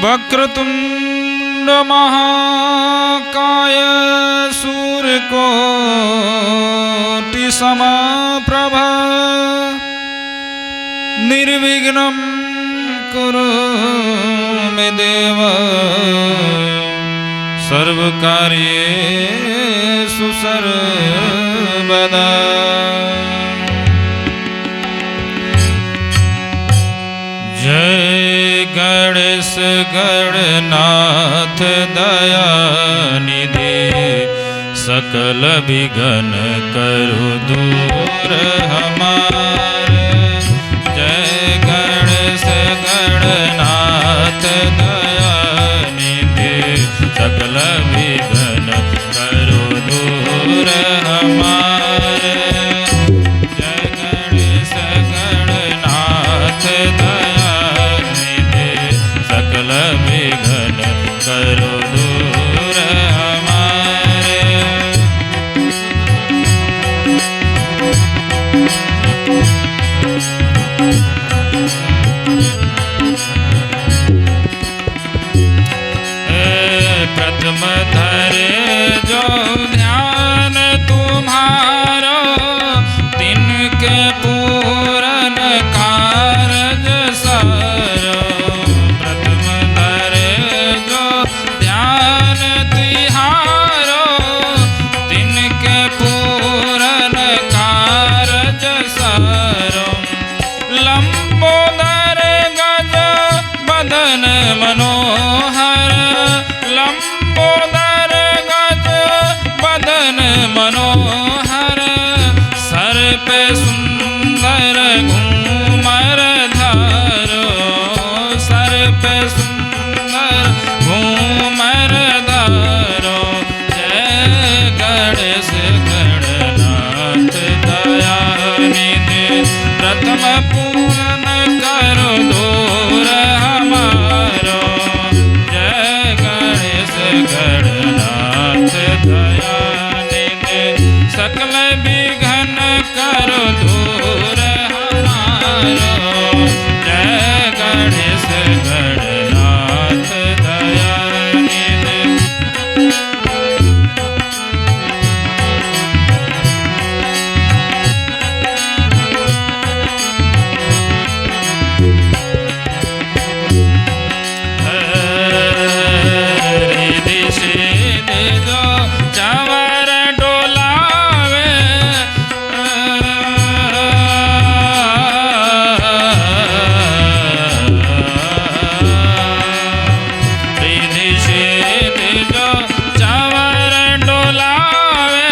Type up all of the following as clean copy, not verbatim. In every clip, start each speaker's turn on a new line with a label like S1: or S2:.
S1: वक्रतुंड महाकाय सूर्यकोटि समप्रभा निर्विघ्नं कुरु मे देव सर्वकार्येषु सर्वदा। जय गणेश गणनाथ दयानिधि सकल विघ्न करु दूर हमारे। जय गणेश गणनाथ दयानिधि सकल विघ्न करु दूर हमारे। जय गणेश गणनाथ दयानिधि सकल विघ्न करु दूर हमारे। प्रथम धरे जो ध्यान तुम्हारा तिनके पूरन कारज सारो। प्रथम धरे जो ध्यान तिहारो तिनके पूरन कारज सारो। लंबोदर गज बदन मनोहर लंबोदर गज बदन मनोहर सर पे सुंदर घूमर धारो। सर पे सुंदर घूमर धारो। जय गणेश गणनाथ दयानिधि प्रथम पूर्ण करो दूर हमारो। जय गणेश गणनाथ दयानिधि सकल विघ्न करो दूर हमारो। जय गणेश गणनाथ दयानिधि। रिद्धि सिद्धि जो चावर डोलावे रिद्धि सिद्धि जो चावर डोलावे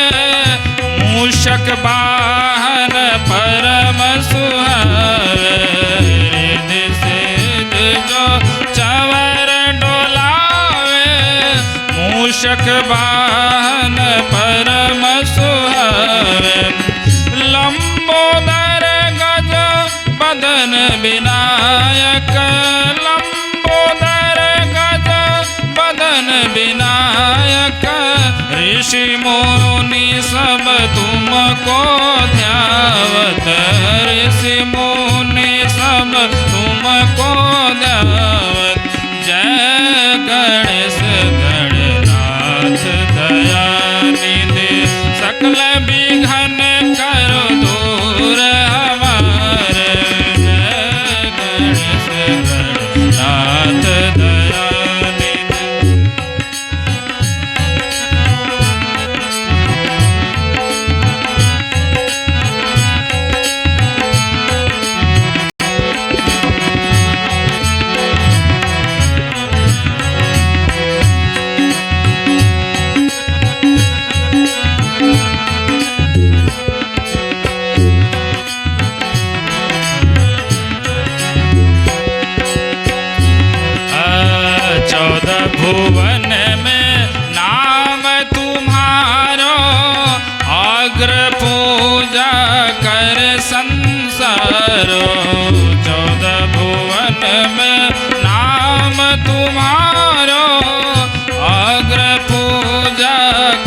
S1: मूषक वाहन परम सुहावे। रिद्धि सिद्धि जो चावर डोलावे मूषक वाहन परम सुहावे। लंबोदर गज बदन विनायक लंबोदर गज बदन विनायक ऋषि मुनि सब तुमको ध्यावत। ऋषि मुनि सब तुमको ध्यावत। जय गणेश गणनाथ दयानिधि सकल विघ्न करो दूर हमारे। जय गणेश गणनाथ दयानिधि। भुवन में नाम तुम्हारो अग्र पूजा कर संसारो। 14 भुवन में नाम तुम्हारो अग्र पूजा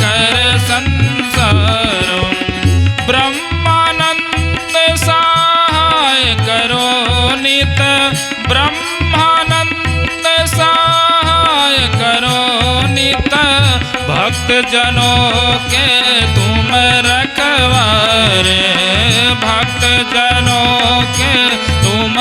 S1: कर संसारो। ब्रह्मानंद सहाय करो नित ब्रह्मानंद सहाय जनों के तुम रखवारे, भक्त जनों के तुम